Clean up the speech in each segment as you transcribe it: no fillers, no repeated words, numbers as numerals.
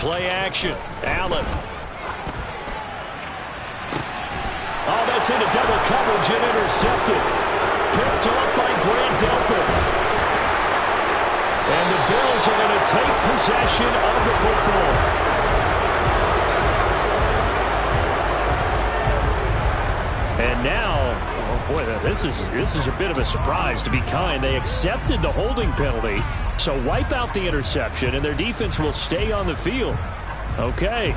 Play action. Allen. Oh, that's into double coverage and intercepted. Picked off by Grant Delpit. And the Bills are going to take possession of the football. And now, oh boy, this is a bit of a surprise, to be kind. They accepted the holding penalty, so wipe out the interception, and their defense will stay on the field. Okay.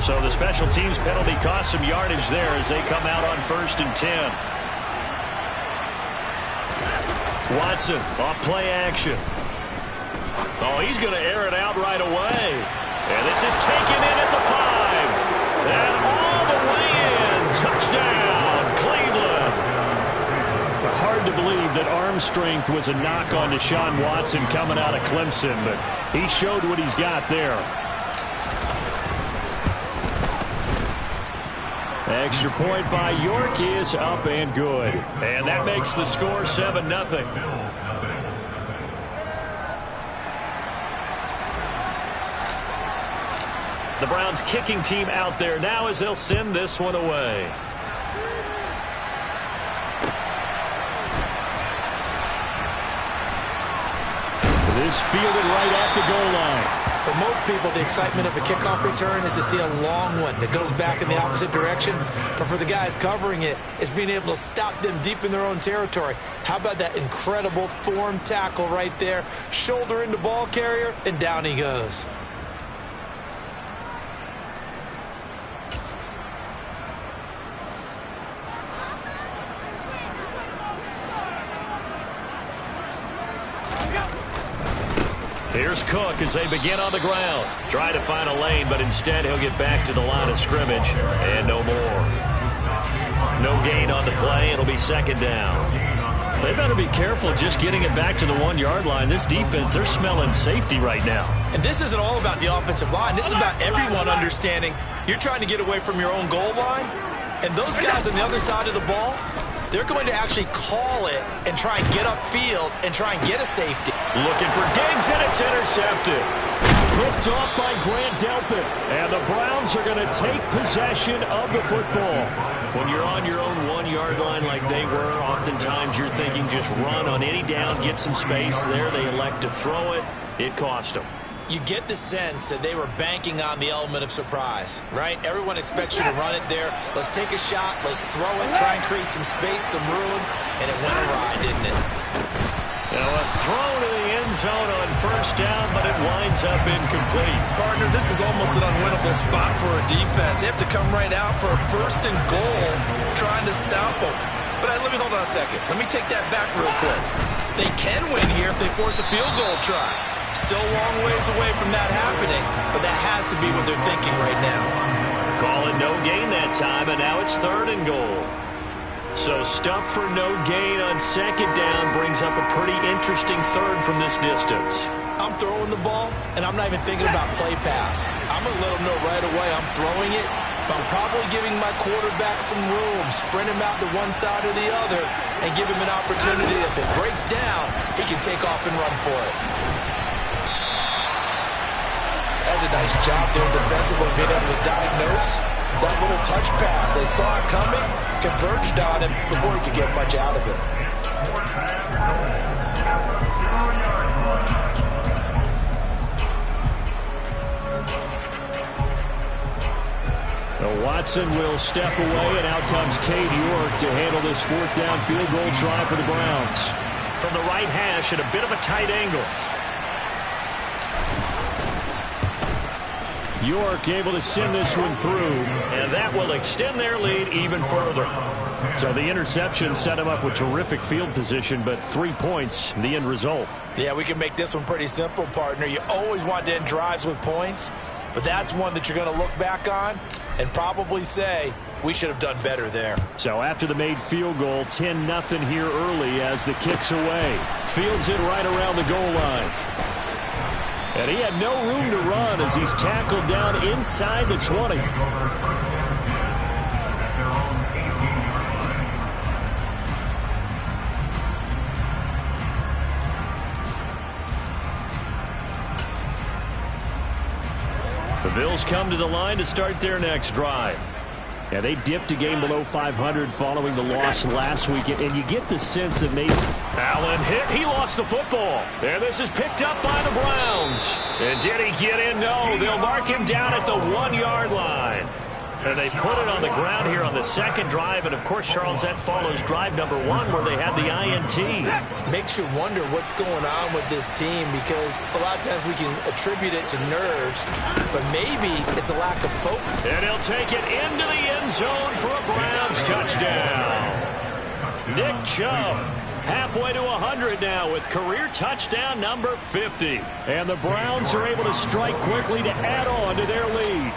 So the special teams penalty cost some yardage there as they come out on 1st and 10. Watson off play action. Oh, he's going to air it out right away. And this is taken in at the 5. And all the way in. Touchdown, Cleveland. Hard to believe that arm strength was a knock on Deshaun Watson coming out of Clemson, but he showed what he's got there. Extra point by York is up and good. And that makes the score 7-0. The Browns kicking team out there now as they'll send this one away. This fielded right at the goal line. For most people, the excitement of a kickoff return is to see a long one that goes back in the opposite direction. But for the guys covering it, it's being able to stop them deep in their own territory. How about that incredible form tackle right there? Shoulder into ball carrier, and down he goes. Here's Cook as they begin on the ground. Try to find a lane, but instead he'll get back to the line of scrimmage. And no more. No gain on the play. It'll be 2nd down. They better be careful just getting it back to the 1-yard line. This defense, they're smelling safety right now. And this isn't all about the offensive line. This is about everyone understanding you're trying to get away from your own goal line. And those guys on the other side of the ball, they're going to actually call it and try and get upfield and try and get a safety. Looking for Diggs, and it's intercepted. Picked off by Grant Delpit. And the Browns are going to take possession of the football. When you're on your own 1-yard line like they were, oftentimes you're thinking just run on any down, get some space. There they elect to throw it. It cost them. You get the sense that they were banking on the element of surprise, right? Everyone expects you to run it there. Let's take a shot. Let's throw it. Try and create some space, some room. And it went awry, didn't it? Now a throw to the end zone on 1st down, but it winds up incomplete. Partner, this is almost an unwinnable spot for a defense. They have to come right out for a 1st and goal, trying to stop them. But let me hold on a second. Let me take that back real quick. They can win here if they force a field goal try. Still a long ways away from that happening, but that has to be what they're thinking right now. Call it no gain that time, and now it's 3rd and goal. So stuff for no gain on 2nd down brings up a pretty interesting 3rd from this distance. I'm throwing the ball, and I'm not even thinking about play pass. I'm going to let them know right away I'm throwing it, but I'm probably giving my quarterback some room, sprint him out to one side or the other, and give him an opportunity. If it breaks down, he can take off and run for it. That's a nice job there defensively, being able to diagnose that little touch pass. They saw it coming, converged on him before he could get much out of it. Well, Watson will step away, and out comes Cade York to handle this 4th down field goal try for the Browns. From the right hash at a bit of a tight angle. York able to send this one through, and that will extend their lead even further. So the interception set him up with terrific field position, but 3 points, the end result. Yeah, we can make this one pretty simple, partner. You always want to end drives with points, but that's one that you're going to look back on and probably say, we should have done better there. So after the made field goal, 10-0 here early as the kick's away. Fields it right around the goal line. And he had no room to run as he's tackled down inside the 20. Bills come to the line to start their next drive. Yeah, they dipped a game below 500 following the loss last week, and you get the sense that maybe Allen hit. He lost the football. And this is picked up by the Browns. And did he get in? No. They'll mark him down at the 1-yard line. And they put it on the ground here on the second drive. And, of course, Charles, that follows drive number 1 where they had the INT. Makes you wonder what's going on with this team, because a lot of times we can attribute it to nerves, but maybe it's a lack of focus. And he'll take it into the end zone for a Browns touchdown. Nick Chubb halfway to 100 now with career touchdown number 50. And the Browns are able to strike quickly to add on to their lead.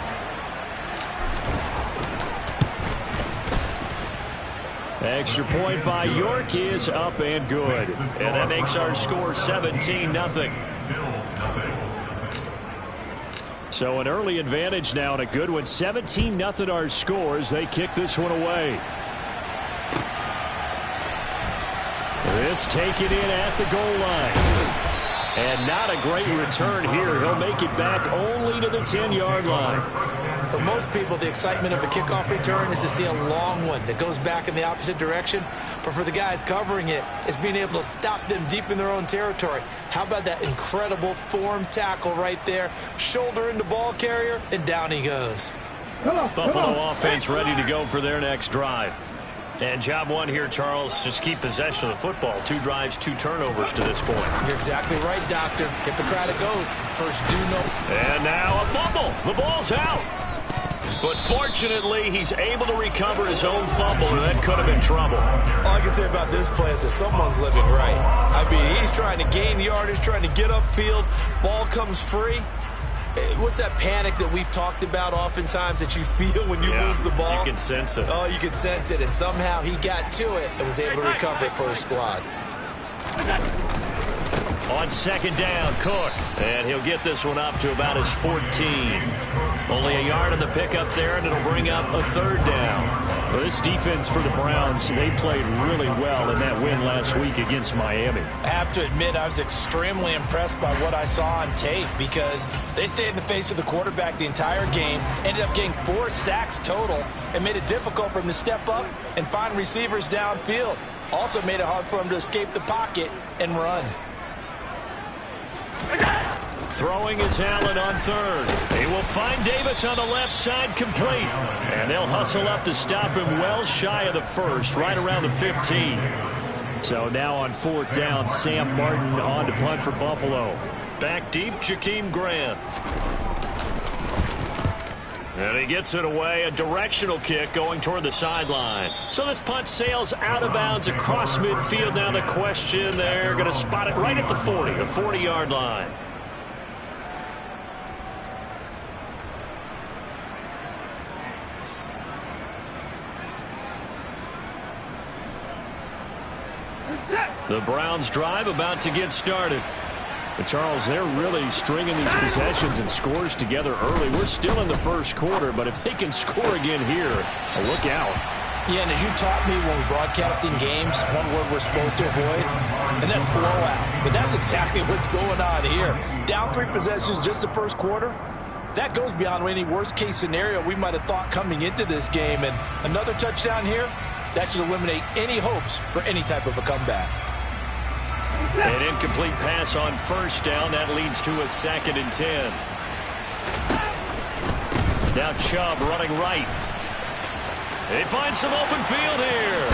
Extra point by York is up and good. And that makes our score 17-0. So an early advantage now and a good one. 17-0 our score as they kick this one away. This taken in at the goal line. And not a great return here. He'll make it back only to the 10-yard line. For most people, the excitement of a kickoff return is to see a long one that goes back in the opposite direction. But for the guys covering it, it's being able to stop them deep in their own territory. How about that incredible form tackle right there? Shoulder into ball carrier, and down he goes. Buffalo offense ready to go for their next drive. And job one here, Charles, just keep possession of the football. 2 drives, 2 turnovers to this point. You're exactly right, Doctor. Hippocratic oath. First do no. And now a fumble. The ball's out. But fortunately, he's able to recover his own fumble, and that could have been trouble. All I can say about this play is that someone's living right. I mean, he's trying to gain yardage, trying to get upfield. Ball comes free. What's that panic that we've talked about oftentimes that you feel when you lose the ball? You can sense it. Oh, you can sense it, and somehow he got to it and was able to recover it for his squad. On second down, Cook. And he'll get this one up to about his 14. Only a yard on the pickup there, and it'll bring up a 3rd down. Well, this defense for the Browns, they played really well in that win last week against Miami. I have to admit, I was extremely impressed by what I saw on tape because they stayed in the face of the quarterback the entire game, ended up getting 4 sacks total, and made it difficult for him to step up and find receivers downfield. Also made it hard for him to escape the pocket and run. Throwing is Allen on 3rd. He will find Davis on the left side, complete. And they'll hustle up to stop him well shy of the 1st, right around the 15. So now on 4th down, Sam Martin on to punt for Buffalo. Back deep, Jakeem Grant. And he gets it away, a directional kick going toward the sideline. So this punt sails out of bounds across midfield. Now the question, they're going to spot it right at the 40, the 40-yard line. The Browns drive about to get started. But Charles, they're really stringing these possessions and scores together early. We're still in the first quarter, but if they can score again here, look out. Yeah, and as you taught me when we're broadcasting games, one word we're supposed to avoid, and that's blowout. But that's exactly what's going on here. Down 3 possessions just the first quarter. That goes beyond any worst-case scenario we might have thought coming into this game. And another touchdown here, that should eliminate any hopes for any type of a comeback. An incomplete pass on 1st down. That leads to a 2nd and 10. Now Chubb running right. They find some open field here.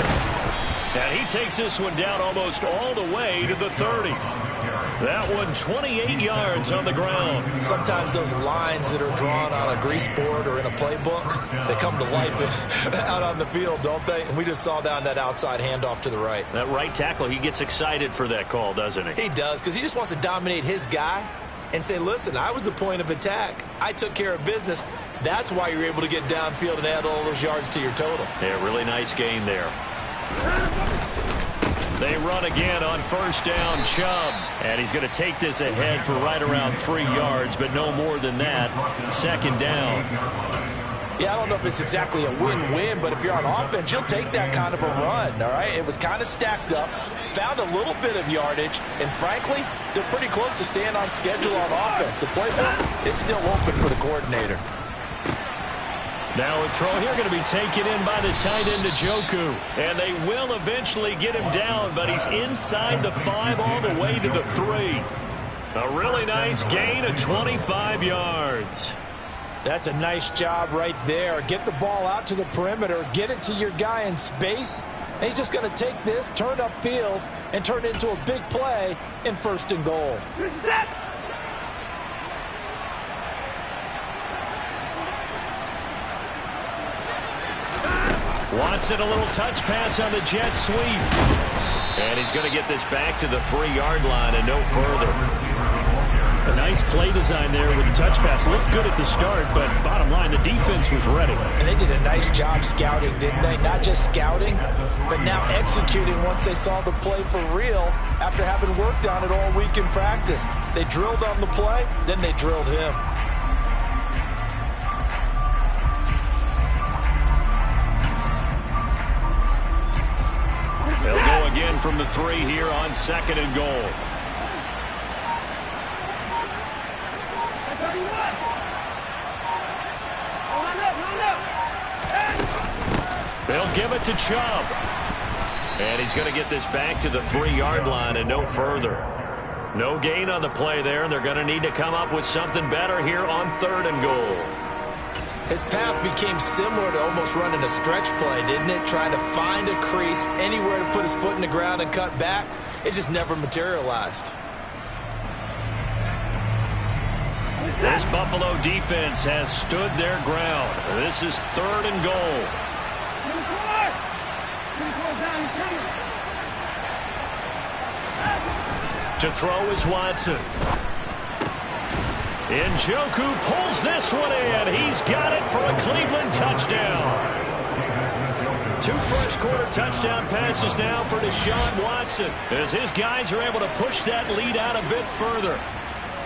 And he takes this one down almost all the way to the 30. That one 28 yards on the ground. Sometimes those lines that are drawn on a grease board or in a playbook, they come to life out on the field, don't they? And we just saw down that outside handoff to the right. That right tackle, he gets excited for that call, doesn't he? He does, because he just wants to dominate his guy and say, listen, I was the point of attack. I took care of business. That's why you're able to get downfield and add all those yards to your total. Yeah, really nice gain there. They run again on 1st down, Chubb. And he's going to take this ahead for right around 3 yards, but no more than that. 2nd down. Yeah, I don't know if it's exactly a win-win, but if you're on offense, you'll take that kind of a run, all right? It was kind of stacked up. found a little bit of yardage, and frankly, they're pretty close to staying on schedule on offense. The playbook is still open for the coordinator. Now a throw here going to be taken in by the tight end, Njoku. And they will eventually get him down, but he's inside the 5 all the way to the 3. A really nice gain of 25 yards. That's a nice job right there. Get the ball out to the perimeter, get it to your guy in space, and he's just going to take this, turn upfield, and turn it into a big play in 1st and goal. Watson, a little touch pass on the jet sweep. And he's going to get this back to the 3-yard line and no further. A nice play design there with the touch pass. Looked good at the start, but bottom line, the defense was ready. And they did a nice job scouting, didn't they? Not just scouting, but now executing once they saw the play for real after having worked on it all week in practice. They drilled on the play, then they drilled him. They'll go again from the 3 here on 2nd and goal. They'll give it to Chubb. And he's going to get this back to the 3-yard line and no further. No gain on the play there, and they're going to need to come up with something better here on 3rd and goal. His path became similar to almost running a stretch play, didn't it? Trying to find a crease, anywhere to put his foot in the ground and cut back. It just never materialized. This Buffalo defense has stood their ground. This is 3rd and goal. To throw is Watson. Njoku pulls this one in. He's got it for a Cleveland touchdown. 2 first-quarter touchdown passes now for Deshaun Watson as his guys are able to push that lead out a bit further.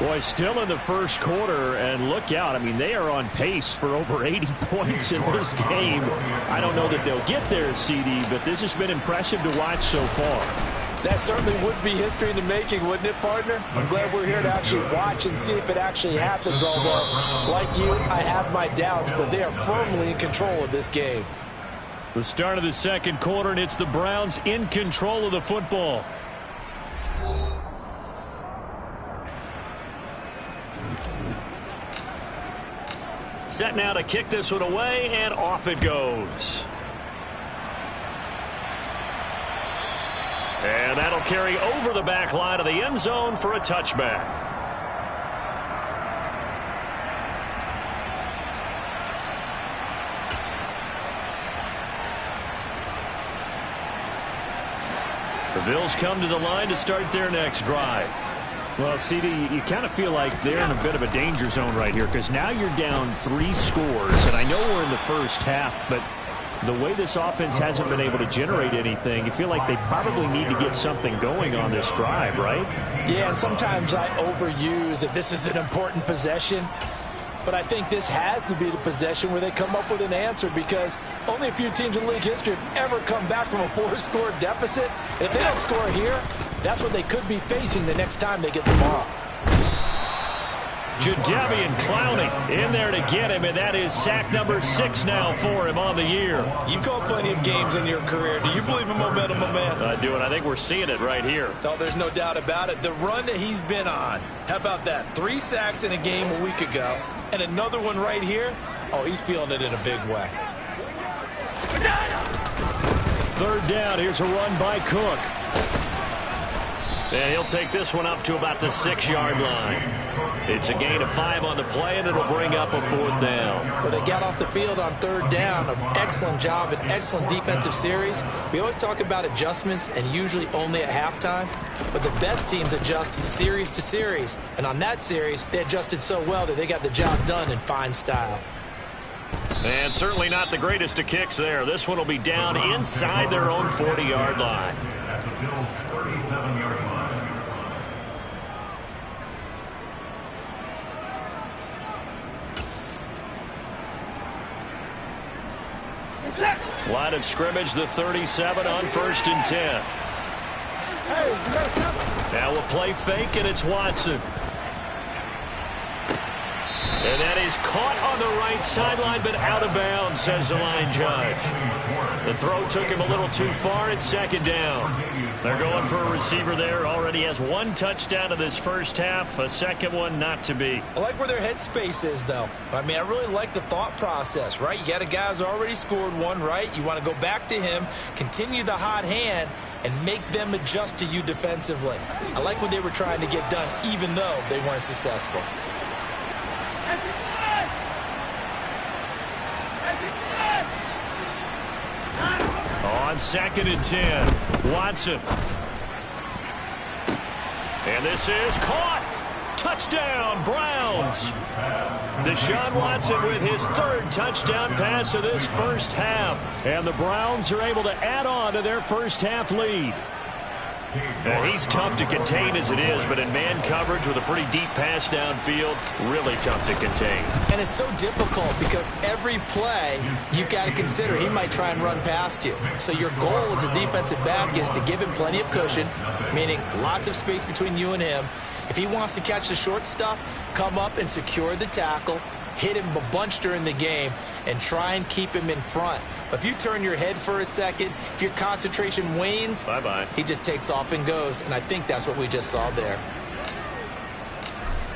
Boy, still in the 1st quarter, and look out. I mean, they are on pace for over 80 points in this game. I don't know that they'll get there, CD, but this has been impressive to watch so far. That certainly would be history in the making, wouldn't it, partner? I'm glad we're here to actually watch and see if it actually happens, although, like you, I have my doubts, but they are firmly in control of this game. The start of the 2nd quarter, and it's the Browns in control of the football. Set now to kick this one away, and off it goes. And that'll carry over the back line of the end zone for a touchback. The Bills come to the line to start their next drive. Well, CD, you kind of feel like they're in a bit of a danger zone right here because now you're down 3 scores, and I know we're in the first half, but the way this offense hasn't been able to generate anything, you feel like they probably need to get something going on this drive, right? Yeah, and sometimes I overuse if this is an important possession. But I think this has to be the possession where they come up with an answer because only a few teams in league history have ever come back from a 4-score deficit. And if they don't score here, that's what they could be facing the next time they get the ball. Jadeveon Clowney in there to get him, and that is sack number 6 now for him on the year. You've called plenty of games in your career. Do you believe in momentum, my man? I do, and I think we're seeing it right here. Oh, there's no doubt about it. The run that he's been on, how about that? 3 sacks in a game a week ago, and another one right here. Oh, he's feeling it in a big way. 3rd down, here's a run by Cook. And he'll take this one up to about the 6-yard line. It's a gain of 5 on the play, and it'll bring up a 4th down. Well, they got off the field on 3rd down. An excellent job, an excellent defensive series. We always talk about adjustments, and usually only at halftime. But the best teams adjust series to series. And on that series, they adjusted so well that they got the job done in fine style. And certainly not the greatest of kicks there. This one will be down inside their own 40-yard line. At the Bills' 37-yard line. Line of scrimmage, the 37 on 1st and 10. Now we'll play fake, and it's Watson. And that is caught on the right sideline, but out of bounds, says the line judge. The throw took him a little too far. It's second down. They're going for a receiver there. Already has one touchdown in this first half. A second one not to be. I like where their headspace is, though. I mean, I really like the thought process, right? You got a guy who's already scored one, right? You want to go back to him, continue the hot hand, and make them adjust to you defensively. I like what they were trying to get done, even though they weren't successful. On 2nd and 10, Watson. And this is caught. Touchdown, Browns. Deshaun Watson with his 3rd touchdown pass of this first half. And the Browns are able to add on to their first half lead. He's tough to contain as it is, but in man coverage with a pretty deep pass downfield, really tough to contain. And it's so difficult because every play you've got to consider he might try and run past you. So your goal as a defensive back is to give him plenty of cushion, meaning lots of space between you and him. If he wants to catch the short stuff, come up and secure the tackle, hit him a bunch during the game, and try and keep him in front. But if you turn your head for a second, if your concentration wanes, bye-bye. He just takes off and goes, and I think that's what we just saw there.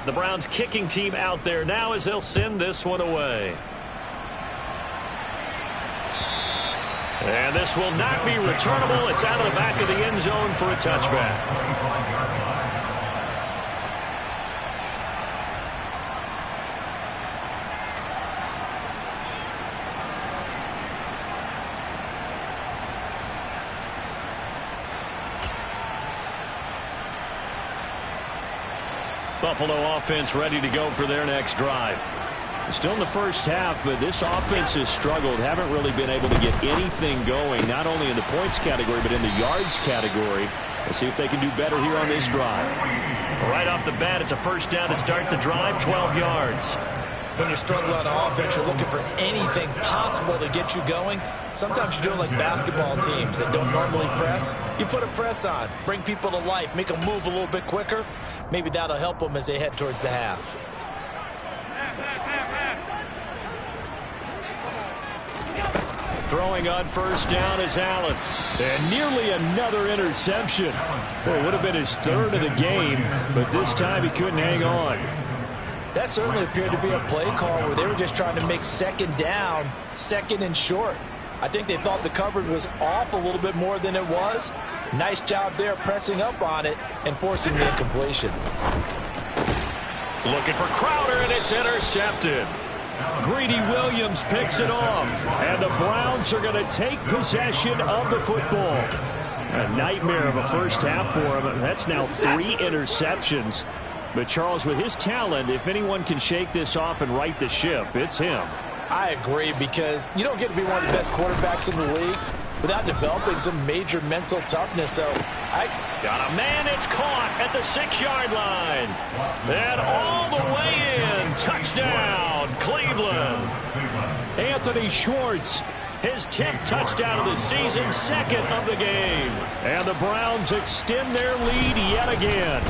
The Browns kicking team out there now as they'll send this one away. And this will not be returnable. It's out of the back of the end zone for a touchback. Buffalo offense ready to go for their next drive. Still in the first half, but this offense has struggled. Haven't really been able to get anything going, not only in the points category, but in the yards category. We'll see if they can do better here on this drive. Right off the bat, it's a first down to start the drive, 12 yards. When you struggle on offense, you're looking for anything possible to get you going. Sometimes you do it like basketball teams that don't normally press. You put a press on, bring people to life, make them move a little bit quicker. Maybe that'll help them as they head towards the half. Throwing on first down is Allen. And nearly another interception. Well, it would have been his 3rd of the game, but this time he couldn't hang on. That certainly appeared to be a play call where they were just trying to make second down, 2nd and short. I think they thought the coverage was off a little bit more than it was. Nice job there pressing up on it and forcing the incompletion. Looking for Crowder, and it's intercepted. Greedy Williams picks it off. And the Browns are going to take possession of the football. A nightmare of a first half for him. That's now 3 interceptions. But Charles, with his talent, if anyone can shake this off and right the ship, it's him. I agree, because you don't get to be one of the best quarterbacks in the league without developing some major mental toughness. So got a man, it's caught at the 6-yard line. And all the way in. Touchdown, Cleveland. Anthony Schwartz. His 10th touchdown of the season, 2nd of the game. And the Browns extend their lead yet again.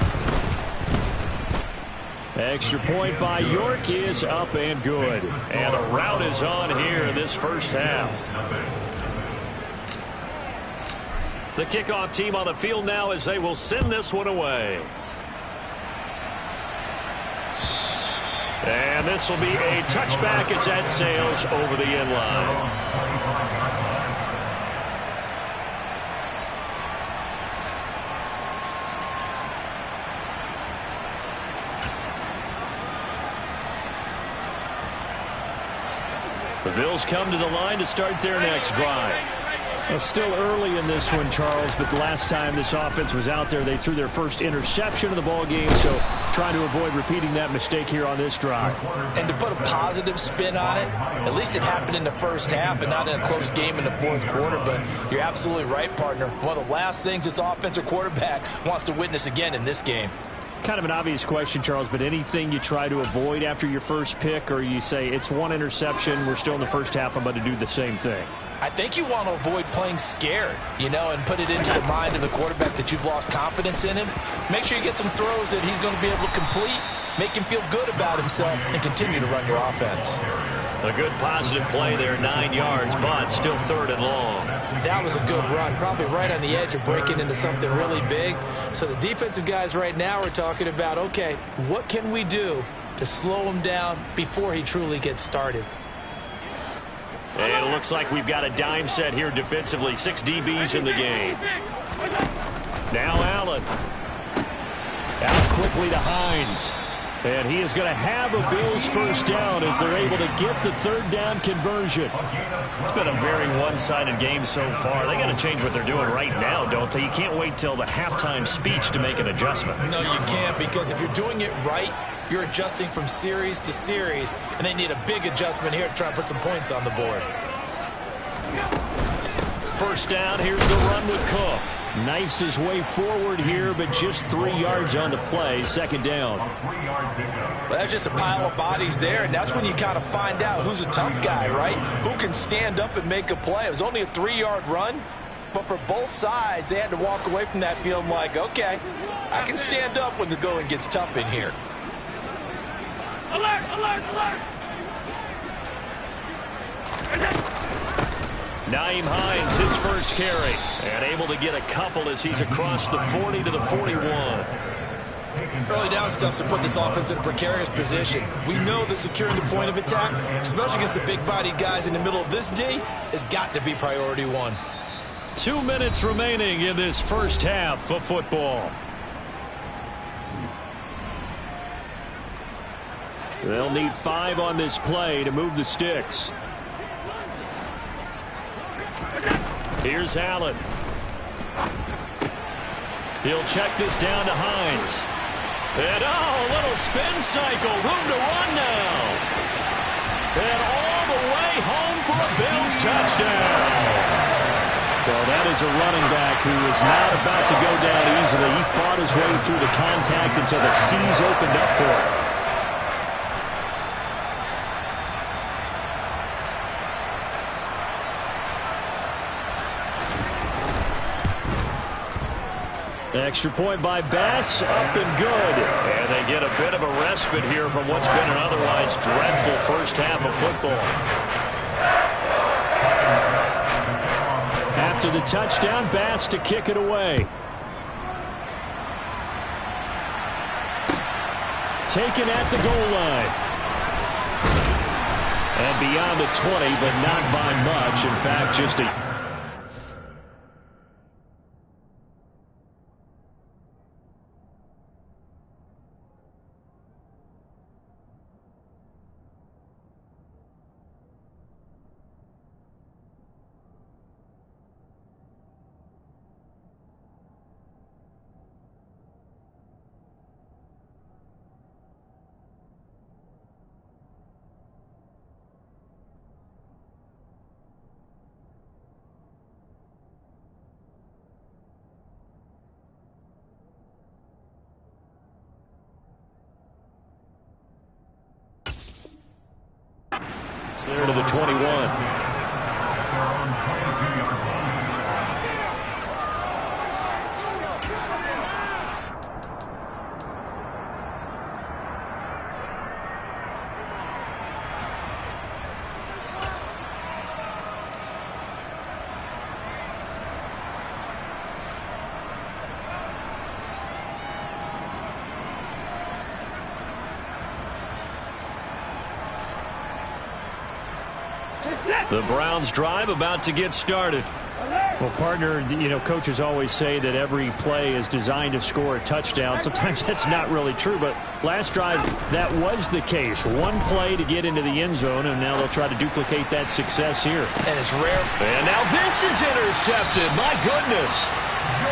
Extra point by York is up and good. And a rout is on here in this first half. The kickoff team on the field now as they will send this one away. And this will be a touchback as that sails over the end line. The Bills come to the line to start their next drive. Well, still early in this one, Charles, but the last time this offense was out there, they threw their first interception of the ball game, so trying to avoid repeating that mistake here on this drive. And to put a positive spin on it, at least it happened in the first half and not in a close game in the 4th quarter, but you're absolutely right, partner. One of the last things this offensive quarterback wants to witness again in this game. Kind of an obvious question, Charles, but anything you try to avoid after your first pick, or you say it's one interception, we're still in the first half, I'm about to do the same thing? I think you want to avoid playing scared, and put it into the mind of the quarterback that you've lost confidence in him. Make sure you get some throws that he's going to be able to complete, make him feel good about himself, and continue to run your offense. A good positive play there, 9 yards, but still 3rd and long. That was a good run, probably right on the edge of breaking into something really big. So the defensive guys right now are talking about, okay, what can we do to slow him down before he truly gets started? And it looks like we've got a dime set here defensively. 6 DBs in the game. Now Allen. Out quickly to Hines. And he is going to have a Bills first down as they're able to get the 3rd down conversion. It's been a very one-sided game so far. They got to change what they're doing right now, don't they? You can't wait till the halftime speech to make an adjustment. No, you can't, because if you're doing it right, you're adjusting from series to series, and they need a big adjustment here to try and put some points on the board. First down, here's the run with Cook. Knifes his way forward here, but just 3 yards on the play. 2nd down. Well, that's just a pile of bodies there, and that's when you kind of find out who's a tough guy, right? Who can stand up and make a play. It was only a 3-yard run, but for both sides, they had to walk away from that feeling like, okay, I can stand up when the going gets tough in here. Alert, alert, alert! Nyheim Hines, his first carry, and able to get a couple as he's across the 40 to the 41. Early down stuff to put this offense in a precarious position. We know that securing the point of attack, especially against the big-bodied guys in the middle of this D, has got to be priority 1. 2 minutes remaining in this first half of football. They'll need 5 on this play to move the sticks. Here's Allen. He'll check this down to Hines. And a little spin cycle. Room to run now. And all the way home for a Bills touchdown. Well, that is a running back who is not about to go down easily. He fought his way through the contact until the seas opened up for him. Extra point by Bass, up and good. And they get a bit of a respite here from what's been an otherwise dreadful first half of football. After the touchdown, Bass to kick it away. Taken at the goal line. And beyond the 20, but not by much. In fact, just a... There to the 21. The Browns drive about to get started. Well, partner, coaches always say that every play is designed to score a touchdown. Sometimes that's not really true, but last drive, that was the case. One play to get into the end zone, and now they'll try to duplicate that success here. And it's rare. And now this is intercepted. My goodness.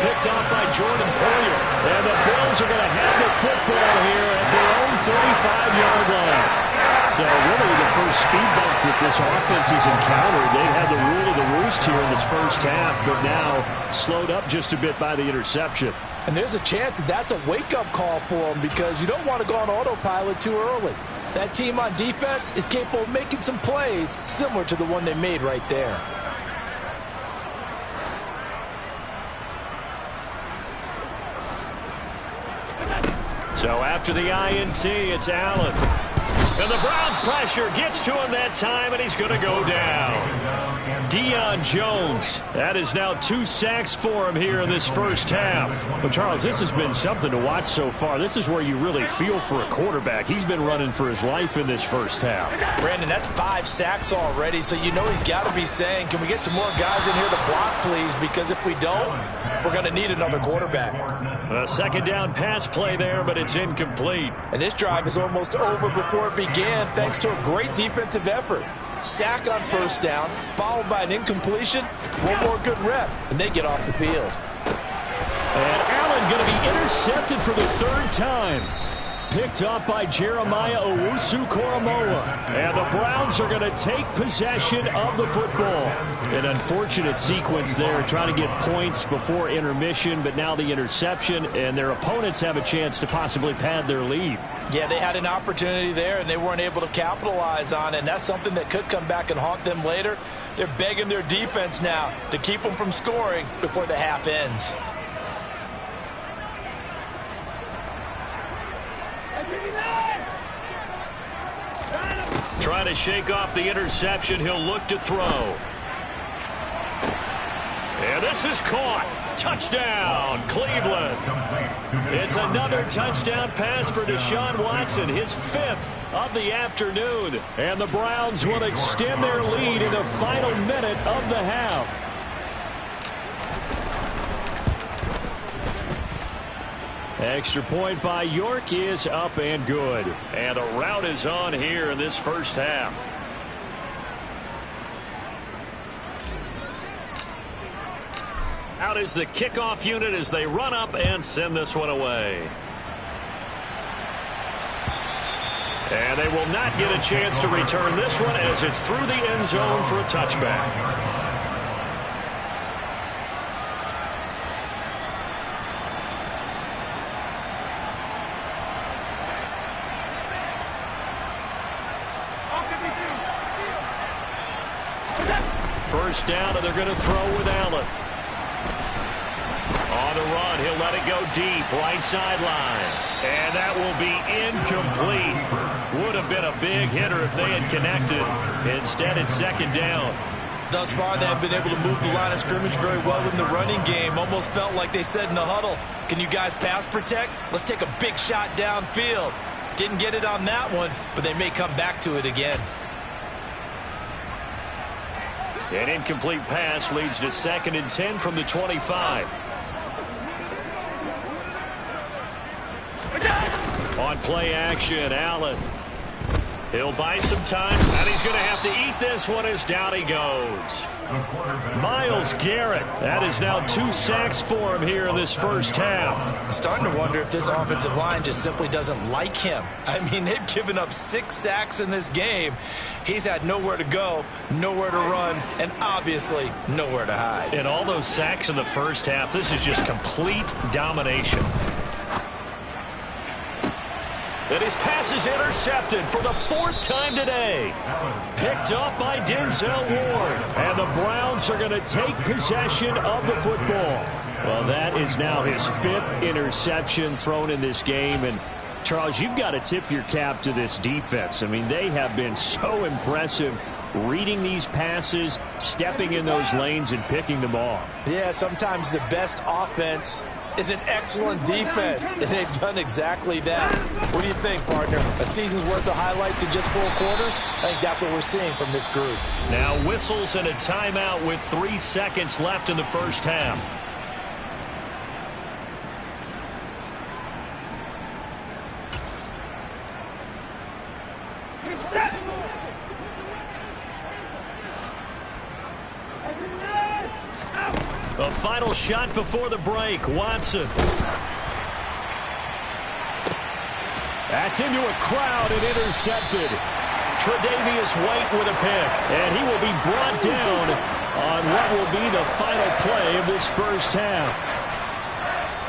Picked off by Jordan Poyer. And the Bills are going to have the football here at their own 35-yard line. So really the first speed bump that this offense has encountered. They had the rule of the roost here in this first half, but now slowed up just a bit by the interception. And there's a chance that that's a wake-up call for them, because you don't want to go on autopilot too early. That team on defense is capable of making some plays similar to the one they made right there. So after the INT, it's Allen. And the Browns pressure gets to him that time, and he's going to go down. Deion Jones, that is now 2 sacks for him here in this first half. Well, Charles, this has been something to watch so far. This is where you really feel for a quarterback. He's been running for his life in this first half. Brandon, that's 5 sacks already, so you know he's got to be saying, can we get some more guys in here to block, please? Because if we don't, we're going to need another quarterback. A second down pass play there, but it's incomplete. And this drive is almost over before it began, thanks to a great defensive effort. Sack on first down, followed by an incompletion, one more good rep, and they get off the field. And Allen going to be intercepted for the 3rd time. Picked up by Jeremiah Owusu-Koramoah. And the Browns are going to take possession of the football. An unfortunate sequence there, trying to get points before intermission, but now the interception, and their opponents have a chance to possibly pad their lead. Yeah, they had an opportunity there, and they weren't able to capitalize on it, and that's something that could come back and haunt them later. They're begging their defense now to keep them from scoring before the half ends. Trying to shake off the interception. He'll look to throw. And this is caught. Touchdown, Cleveland. It's another touchdown pass for Deshaun Watson, his 5th of the afternoon. And the Browns will extend their lead in the final minute of the half. Extra point by York is up and good. And a rout is on here in this first half. Out is the kickoff unit as they run up and send this one away. And they will not get a chance to return this one as it's through the end zone for a touchback. First down, and they're going to throw with Allen. On the run, he'll let it go deep, right sideline. And that will be incomplete. Would have been a big hitter if they had connected. Instead, it's second down. Thus far, they have been able to move the line of scrimmage very well in the running game. Almost felt like they said in the huddle, can you guys pass protect? Let's take a big shot downfield. Didn't get it on that one, but they may come back to it again. An incomplete pass leads to 2nd and 10 from the 25. On play action, Allen. He'll buy some time, and he's going to have to eat this one as down he goes. Myles Garrett, that is now 2 sacks for him here in this first half. I'm starting to wonder if this offensive line just simply doesn't like him. I mean, they've given up 6 sacks in this game. He's had nowhere to go, nowhere to run, and obviously nowhere to hide. And all those sacks in the first half, this is just complete domination. And his pass is intercepted for the 4th time today. Picked up by Denzel Ward. And the Browns are going to take possession of the football. Well, that is now his 5th interception thrown in this game. And, Charles, you've got to tip your cap to this defense. I mean, they have been so impressive reading these passes, stepping in those lanes, and picking them off. Yeah, sometimes the best offense is an excellent defense, and they've done exactly that. What do you think, partner? A season's worth of highlights in just 4 quarters? I think that's what we're seeing from this group. Now whistles and a timeout with 3 seconds left in the first half. The final shot before the break, Watson. That's into a crowd and intercepted. Tre'Davious White with a pick. And he will be brought down on what will be the final play of this first half.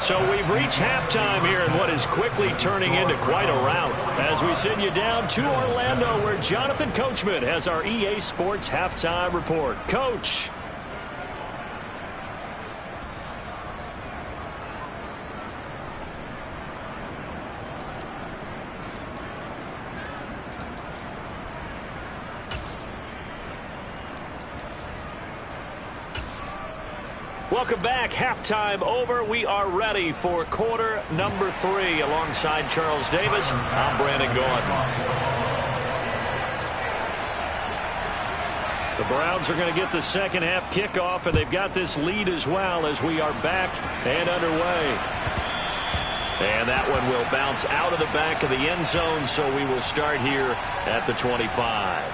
So we've reached halftime here in what is quickly turning into quite a rout. As we send you down to Orlando, where Jonathan Coachman has our EA Sports halftime report. Coach. Welcome back. Halftime over. We are ready for quarter number 3. Alongside Charles Davis, I'm Brandon Gaudin. The Browns are going to get the second half kickoff, and they've got this lead as well as we are back and underway. And that one will bounce out of the back of the end zone, so we will start here at the 25.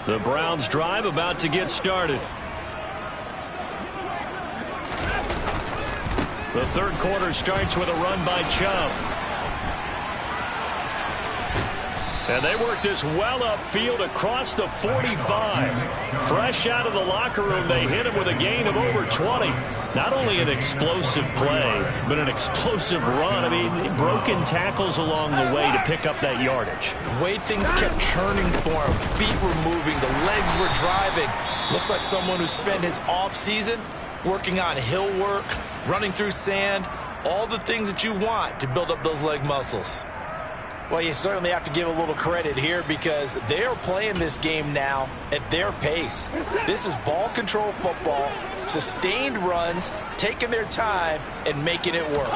The Browns drive about to get started. The third quarter starts with a run by Chubb. And they work this well upfield across the 45. Fresh out of the locker room, they hit him with a gain of over 20. Not only an explosive play, but an explosive run. I mean, broken tackles along the way to pick up that yardage. The way things kept churning for him, feet were moving, the legs were driving. Looks like someone who spent his offseason working on hill work, running through sand, all the things that you want to build up those leg muscles. Well, you certainly have to give a little credit here because they are playing this game now at their pace. This is ball control football, sustained runs, taking their time and making it work.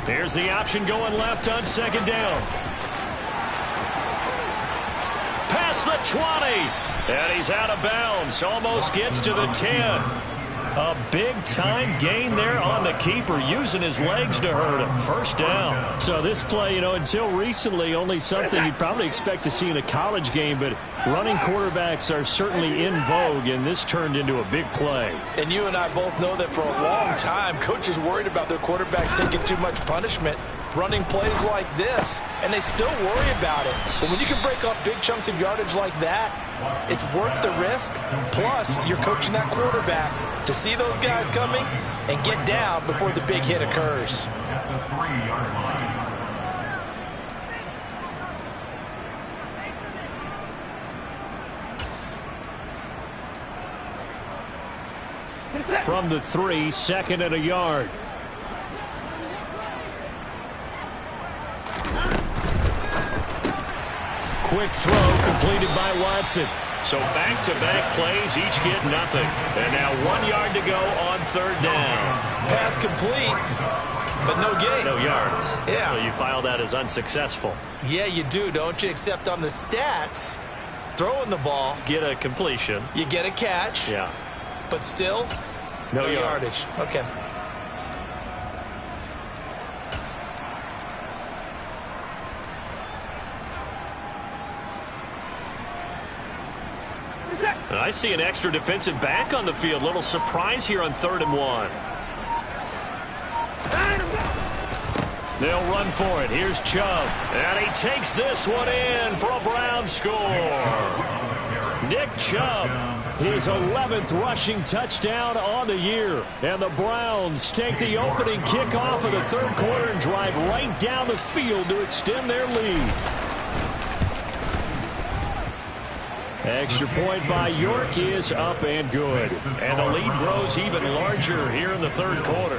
Here's the option going left on second down. Past the 20. And he's out of bounds. Almost gets to the 10. A big-time gain there on the keeper, using his legs to hurt him. First down. So this play, until recently, only something you'd probably expect to see in a college game, but running quarterbacks are certainly in vogue, and this turned into a big play. And you and I both know that for a long time, coaches worried about their quarterbacks taking too much punishment, running plays like this, and they still worry about it. But when you can break up big chunks of yardage like that, it's worth the risk. Plus, you're coaching that quarterback to see those guys coming and get down before the big hit occurs. At the 3-yard line. From the 3, second and a yard. Quick throw completed by Watson. So back-to-back plays, each get nothing. And now 1 yard to go on third down. Pass complete, but no gain. No yards. Yeah. So you file that as unsuccessful. Yeah, you do, don't you? Except on the stats, throwing the ball, Get a completion. you get a catch, Yeah. but still No yardage. Okay. And I see an extra defensive back on the field. Little surprise here on 3rd and 1. They'll run for it. Here's Chubb. And he takes this one in for a Brown score. Nick Chubb. His 11th rushing touchdown on the year. And the Browns take the opening kickoff of the third quarter and drive right down the field to extend their lead. Extra point by York is up and good. And the lead grows even larger here in the third quarter.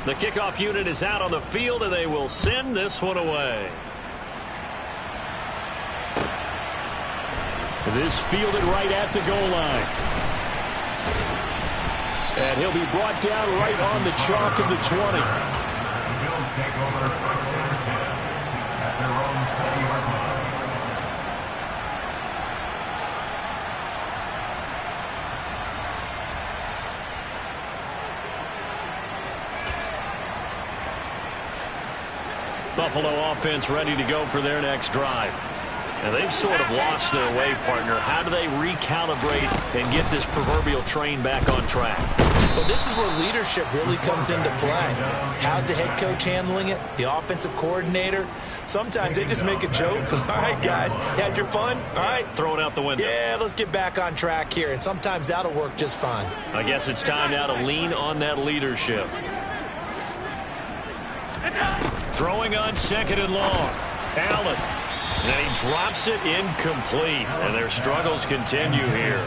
The kickoff unit is out on the field, and they will send this one away. This fielded right at the goal line. And he'll be brought down right on the chalk of the 20. The Bills take over first and 10 at their own 20-yard line. Buffalo offense ready to go for their next drive. And they've sort of lost their way, partner. How do they recalibrate and get this proverbial train back on track? Well, this is where leadership really comes into play. How's the head coach handling it? The offensive coordinator? Sometimes they just make a joke. All right, guys, had your fun? All right. Throw it out the window. Yeah, let's get back on track here. And sometimes that'll work just fine. I guess it's time now to lean on that leadership. Throwing on 2nd and long. Allen. And he drops it incomplete. And their struggles continue here.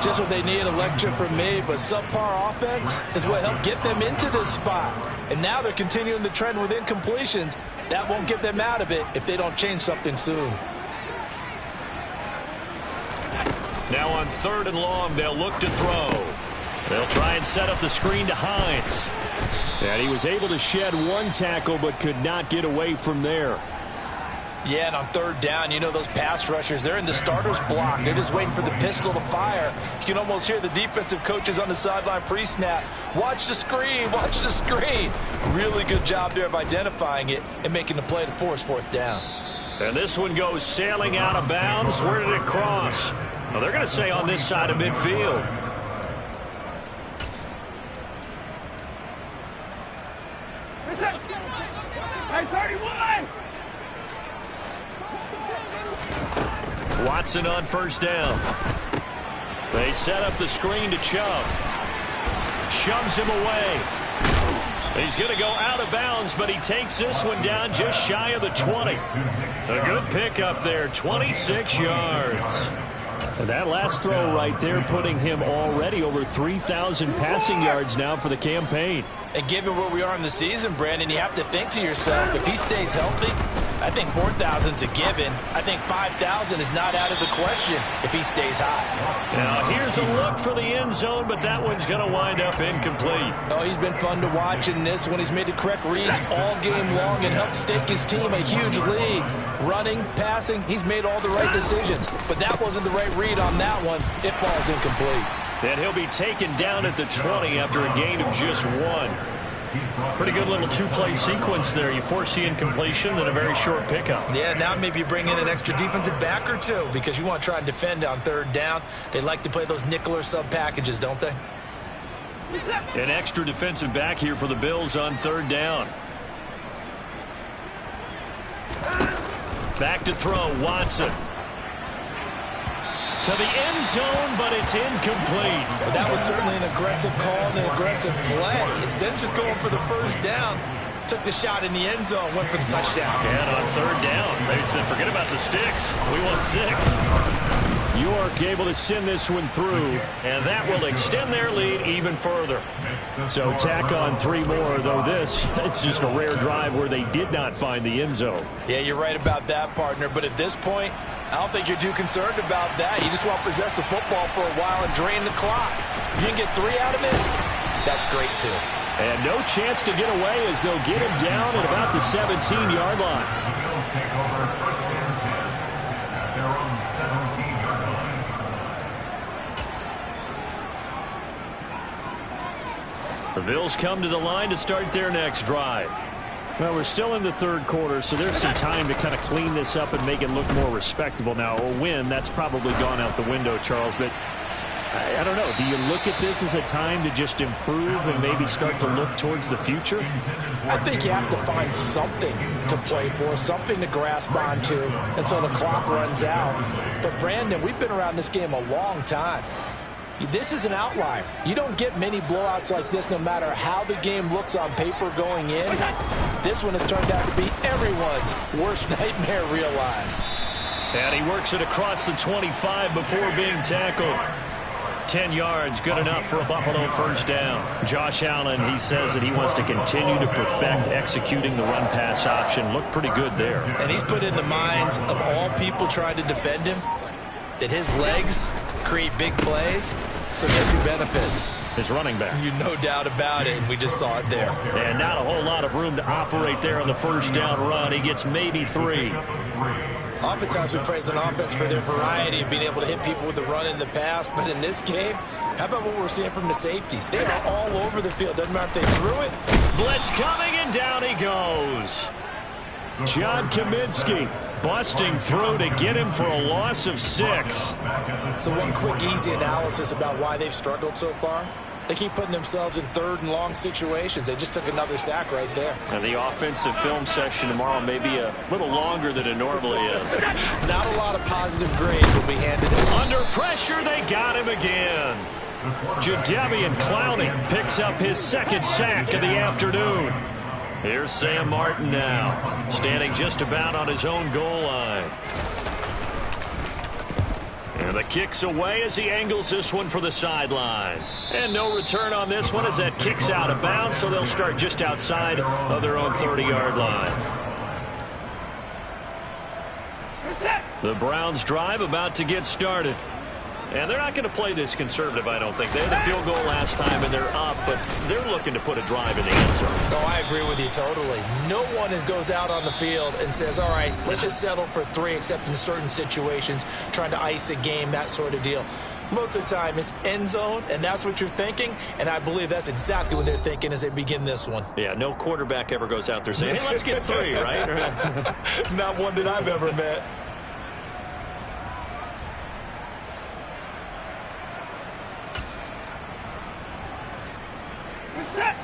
Just what they need, a lecture from me, but subpar offense is what helped get them into this spot. And now they're continuing the trend with incompletions That won't get them out of it if they don't change something soon. Now on 3rd and long, they'll look to throw. They'll try and set up the screen to Hines. And he was able to shed one tackle but could not get away from there. Yeah, and on 3rd down, you know those pass rushers, they're in the starter's block. They're just waiting for the pistol to fire. You can almost hear the defensive coaches on the sideline pre-snap. Watch the screen, watch the screen. Really good job there of identifying it and making the play to force 4th down. And this one goes sailing out of bounds. Where did it cross? Well, they're going to say on this side of midfield. Hey, 31! Watson on 1st down. They set up the screen to Chubb. Shoves him away. He's going to go out of bounds, but he takes this one down just shy of the 20. A good pickup there, 26 yards. And that last throw right there putting him already over 3,000 passing yards now for the campaign. And given where we are in the season, Brandon, you have to think to yourself, if he stays healthy, I think 4,000's a given. I think 5,000 is not out of the question if he stays high. Now here's a look for the end zone, but that one's going to wind up incomplete. Oh, he's been fun to watch in this one. He's made the correct reads all game long and helped stake his team a huge lead. Running, passing, he's made all the right decisions. But that wasn't the right read on that one. It falls incomplete. And he'll be taken down at the 20 after a gain of just 1. Pretty good little 2-play sequence there. You force the incompletion, then a very short pickup. Yeah, now maybe you bring in an extra defensive back or two because you want to try and defend on 3rd down. They like to play those nickel or sub packages, don't they? An extra defensive back here for the Bills on 3rd down. Back to throw, Watson. To the end zone, but it's incomplete. Well, that was certainly an aggressive call and an aggressive play. Instead of just going for the 1st down, took the shot in the end zone, went for the touchdown. And on 3rd down, they said, forget about the sticks. We want 6. York able to send this one through, and that will extend their lead even further. So tack on 3 more, though this, it's just a rare drive where they did not find the end zone. Yeah, you're right about that, partner. But at this point, I don't think you're too concerned about that. You just want to possess the football for a while and drain the clock. If you can get 3 out of it, that's great, too. And no chance to get away as they'll get him down at about the 17-yard line. Bills take over 1st and 10 at their own 17-yard line. The Bills come to the line to start their next drive. Well, we're still in the 3rd quarter, so there's some time to kind of clean this up and make it look more respectable now. A win, that's probably gone out the window, Charles, but I don't know. Do you look at this as a time to just improve and maybe start to look towards the future? I think you have to find something to play for, something to grasp onto until the clock runs out. But, Brandon, we've been around this game a long time. This is an outlier. You don't get many blowouts like this no matter how the game looks on paper going in. This one has turned out to be everyone's worst nightmare realized. And he works it across the 25 before being tackled. 10 yards, good enough for a Buffalo 1st down. Josh Allen, he says that he wants to continue to perfect executing the run-pass option. Looked pretty good there. And he's put in the minds of all people trying to defend him that his legs create big plays, so guess who benefits? His running back. You no doubt about it, and we just saw it there. And not a whole lot of room to operate there on the 1st down run. He gets maybe 3. Oftentimes we praise an offense for their variety of being able to hit people with the run and the pass, but in this game, how about what we're seeing from the safeties? They are all over the field. Doesn't matter if they threw it. Blitz coming, and down he goes. John Kaminsky busting through to get him for a loss of 6. So one quick, easy analysis about why they've struggled so far. They keep putting themselves in 3rd and long situations. They just took another sack right there. And the offensive film session tomorrow may be a little longer than it normally is. Not a lot of positive grades will be handed in. Under pressure, they got him again. Jadeveon Clowney picks up his 2nd sack of the afternoon. Here's Sam Martin now, standing just about on his own goal line. And the kick's away as he angles this one for the sideline. And no return on this one as that kick's out of bounds, so they'll start just outside of their own 30-yard line. The Browns drive about to get started. And they're not going to play this conservative, I don't think. They had the field goal last time, and they're up, but they're looking to put a drive in the end zone. Oh, I agree with you totally. No one goes out on the field and says, all right, let's just settle for 3, except in certain situations, trying to ice a game, that sort of deal. Most of the time, it's end zone, and that's what you're thinking, and I believe that's exactly what they're thinking as they begin this one. Yeah, no quarterback ever goes out there saying, hey, let's get 3, right? Not one that I've ever met.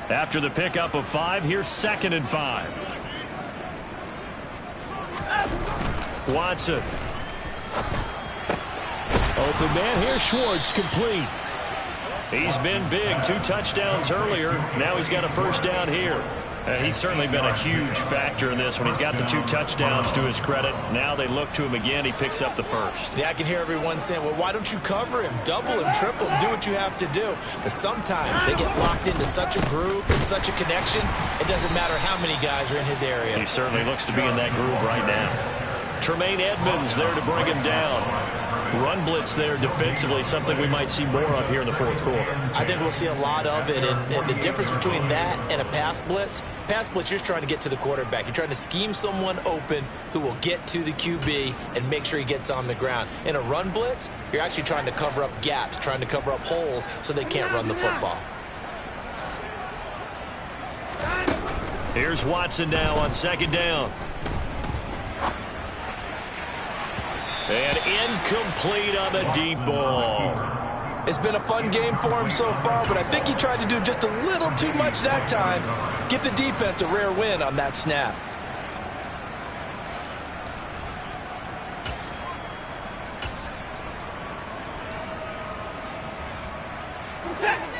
After the pickup of 5, here's 2nd and 5. Watson. Open man here, Schwartz, complete. He's been big, 2 touchdowns earlier. Now he's got a first down here. He's certainly been a huge factor in this one. He's got the 2 touchdowns to his credit. Now they look to him again. He picks up the first. Yeah, I can hear everyone saying, well, why don't you cover him? Double him, triple him, do what you have to do. But sometimes they get locked into such a groove and such a connection, it doesn't matter how many guys are in his area. He certainly looks to be in that groove right now. Tremaine Edmonds there to bring him down. Run blitz there defensively, something we might see more of here in the 4th quarter. I think we'll see a lot of it, and the difference between that and a pass blitz, you're just trying to get to the quarterback. You're trying to scheme someone open who will get to the QB and make sure he gets on the ground. In a run blitz, you're actually trying to cover up gaps, trying to cover up holes so they can't run the football. Here's Watson now on 2nd down. And incomplete on the deep ball. It's been a fun game for him so far, but I think he tried to do just a little too much that time. Give the defense a rare win on that snap.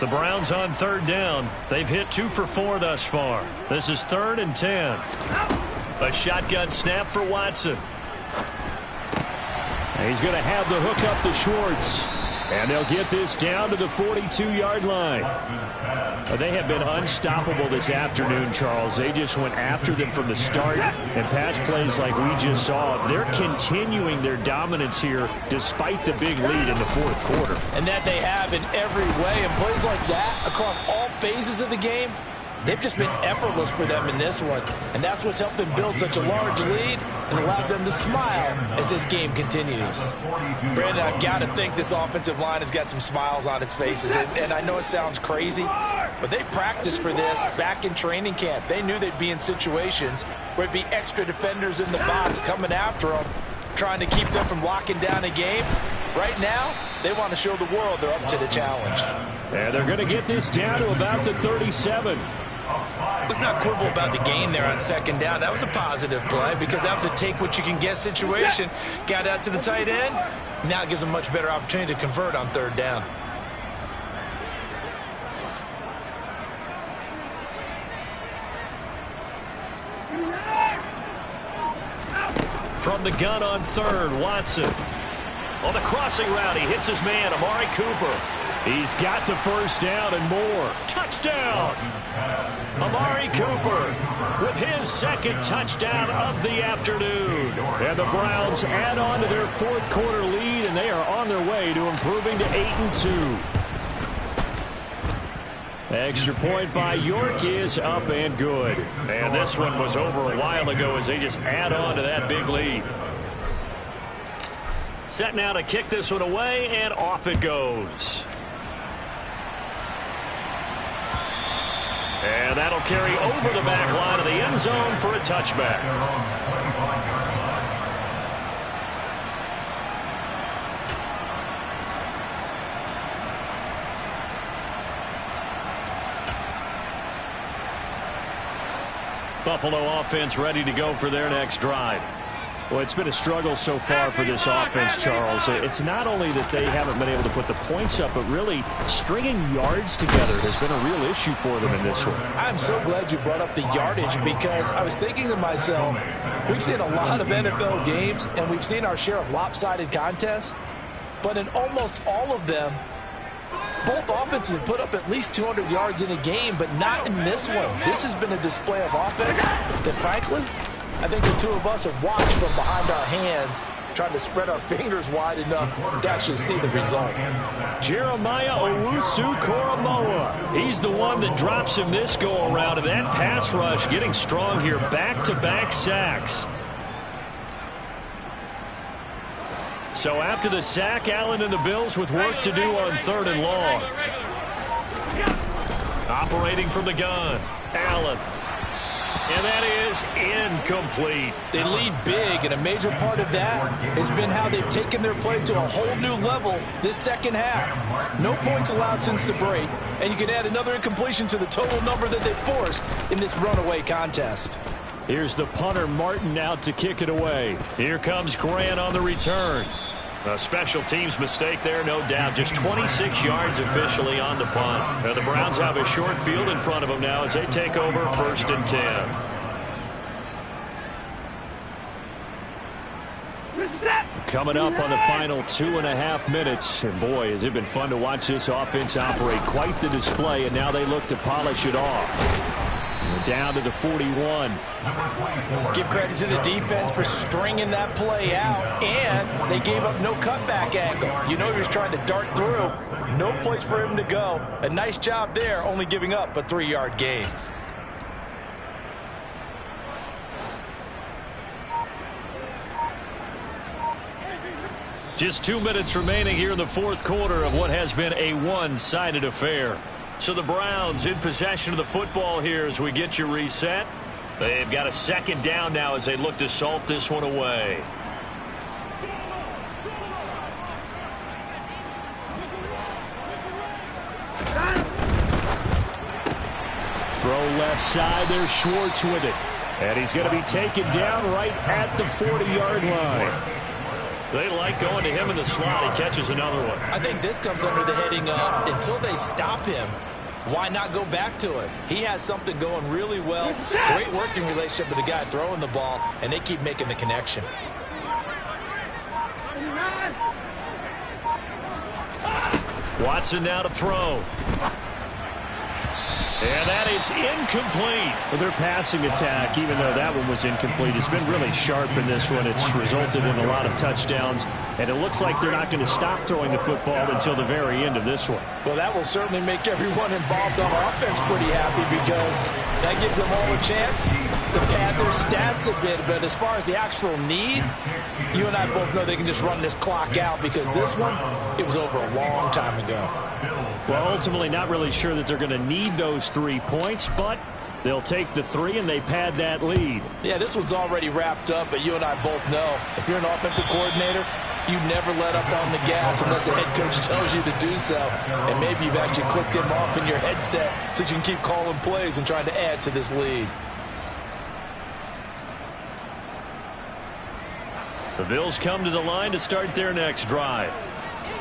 The Browns on 3rd down. They've hit 2 for 4 thus far. This is 3rd and 10. A shotgun snap for Watson. He's going to have the hook up to Schwartz. And they'll get this down to the 42-yard line. They have been unstoppable this afternoon, Charles. They just went after them from the start. And pass plays like we just saw, they're continuing their dominance here despite the big lead in the 4th quarter. And that they have in every way. And plays like that across all phases of the game, they've just been effortless for them in this one. And that's what's helped them build such a large lead and allowed them to smile as this game continues. Brandon, I've got to think this offensive line has got some smiles on its faces. And I know it sounds crazy, but they practiced for this back in training camp. They knew they'd be in situations where it'd be extra defenders in the box coming after them, trying to keep them from locking down a game. Right now, they want to show the world they're up to the challenge. And they're going to get this down to about the 37. Let's not quibble about the gain there on 2nd down. That was a positive play because that was a take-what-you-can-get situation. Got out to the tight end. Now it gives them a much better opportunity to convert on 3rd down. From the gun on 3rd, Watson. On the crossing route, he hits his man, Amari Cooper. He's got the first down and more. Touchdown! Amari Cooper with his 2nd touchdown of the afternoon. And the Browns add on to their 4th quarter lead, and they are on their way to improving to 8-2. Extra point by York is up and good. And this one was over a while ago as they just add on to that big lead. Set now to kick this one away, and off it goes. And that'll carry over the back line of the end zone for a touchback. Buffalo offense ready to go for their next drive. Well, it's been a struggle so far for this offense, Charles. It's not only that they haven't been able to put the points up, but really stringing yards together has been a real issue for them in this one. I'm so glad you brought up the yardage because I was thinking to myself, we've seen a lot of NFL games and we've seen our share of lopsided contests, but in almost all of them, both offenses have put up at least 200 yards in a game, but not in this one. This has been a display of offense that, frankly, I think the two of us have watched from behind our hands trying to spread our fingers wide enough to actually see the result. Jeremiah Owusu-Koramoah. He's the one that drops him this go-around, and that pass rush getting strong here. Back-to-back sacks. So after the sack, Allen and the Bills with work to do on 3rd and long. Operating from the gun, Allen. And that is incomplete. They lead big, and a major part of that has been how they've taken their play to a whole new level this second half. No points allowed since the break, and you can add another incompletion to the total number that they forced in this runaway contest. Here's the punter, Martin, out to kick it away. Here comes Grant on the return. A special teams mistake there, no doubt. Just 26 yards officially on the punt. Now the Browns have a short field in front of them now as they take over 1st and 10. Coming up on the final 2.5 minutes. And boy, has it been fun to watch this offense operate. Quite the display, and now they look to polish it off. We're down to the 41. Give credit to the defense for stringing that play out, and they gave up no cutback angle. You know he was trying to dart through. No place for him to go. A nice job there, only giving up a 3-yard gain. Just 2 minutes remaining here in the 4th quarter of what has been a one-sided affair. So the Browns in possession of the football here as we get you reset. They've got a 2nd down now as they look to salt this one away. Throw left side. There's Schwartz with it. And he's going to be taken down right at the 40-yard line. They like going to him in the slot. He catches another one. I think this comes under the heading of until they stop him, why not go back to it? He has something going really well. Great working relationship with the guy throwing the ball, and they keep making the connection. Watson now to throw. And that is incomplete. Well, their passing attack, even though that one was incomplete, has been really sharp in this one. It's resulted in a lot of touchdowns, and it looks like they're not going to stop throwing the football until the very end of this one. Well, that will certainly make everyone involved on offense pretty happy because that gives them all a chance to pad their stats a bit. But as far as the actual need, you and I both know they can just run this clock out because this one, it was over a long time ago. Well, ultimately not really sure that they're going to need those 3 points, but they'll take the 3 and they pad that lead. Yeah, this one's already wrapped up, but you and I both know if you're an offensive coordinator, you never let up on the gas unless the head coach tells you to do so. And maybe you've actually clicked him off in your headset so you can keep calling plays and trying to add to this lead. The Bills come to the line to start their next drive.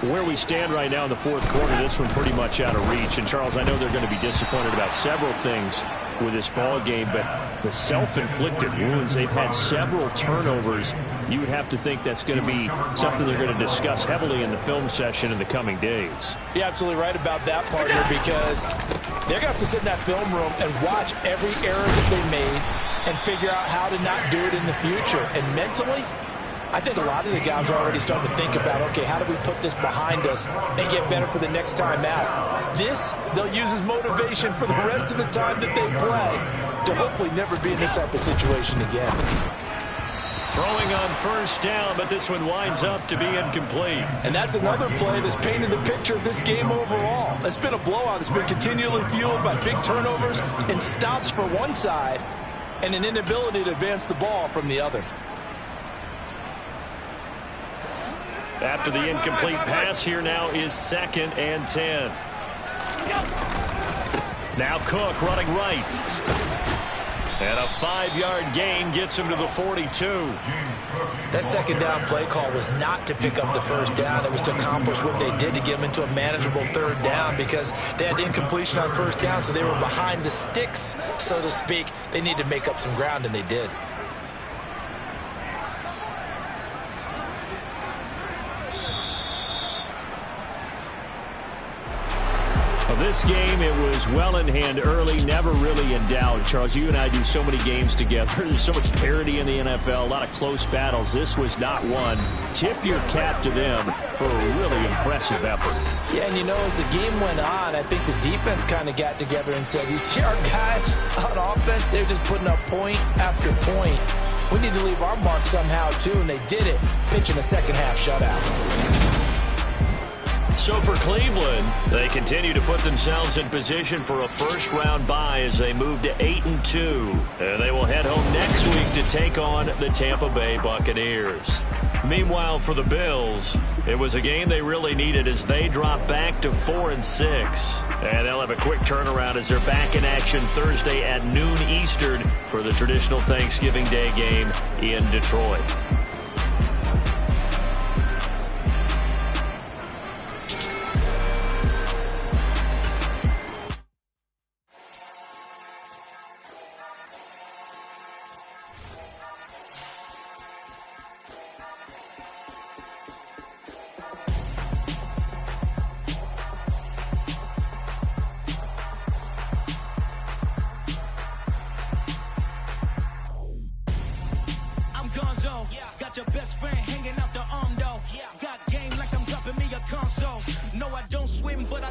Where we stand right now in the 4th quarter, this one pretty much out of reach. And, Charles, I know they're going to be disappointed about several things with this ball game, but the self-inflicted wounds, they've had several turnovers. You would have to think that's going to be something they're going to discuss heavily in the film session in the coming days. You're absolutely right about that, partner, because they're going to have to sit in that film room and watch every error that they made and figure out how to not do it in the future. And mentally, I think a lot of the guys are already starting to think about, okay, how do we put this behind us and get better for the next time out? This, they'll use as motivation for the rest of the time that they play to hopefully never be in this type of situation again. Throwing on 1st down, but this one winds up to be incomplete. And that's another play that's painted the picture of this game overall. It's been a blowout. It's been continually fueled by big turnovers and stops for one side and an inability to advance the ball from the other. After the incomplete pass, here now is 2nd and 10. Now Cook running right. And a 5-yard gain gets him to the 42. That 2nd down play call was not to pick up the 1st down. It was to accomplish what they did to get them into a manageable 3rd down because they had incompletion on 1st down, so they were behind the sticks, so to speak. They needed to make up some ground, and they did. This game, it was well in hand early, never really in doubt. Charles, you and I do so many games together. There's so much parity in the NFL, a lot of close battles. This was not one. Tip your cap to them for a really impressive effort. Yeah, and you know, as the game went on, I think the defense kind of got together and said, these our guys on offense, they're just putting up point after point. We need to leave our mark somehow, too, and they did it, pitching a second-half shutout. So for Cleveland, they continue to put themselves in position for a first-round bye as they move to 8-2. And they will head home next week to take on the Tampa Bay Buccaneers. Meanwhile, for the Bills, it was a game they really needed as they drop back to 4-6. And they'll have a quick turnaround as they're back in action Thursday at noon Eastern for the traditional Thanksgiving Day game in Detroit.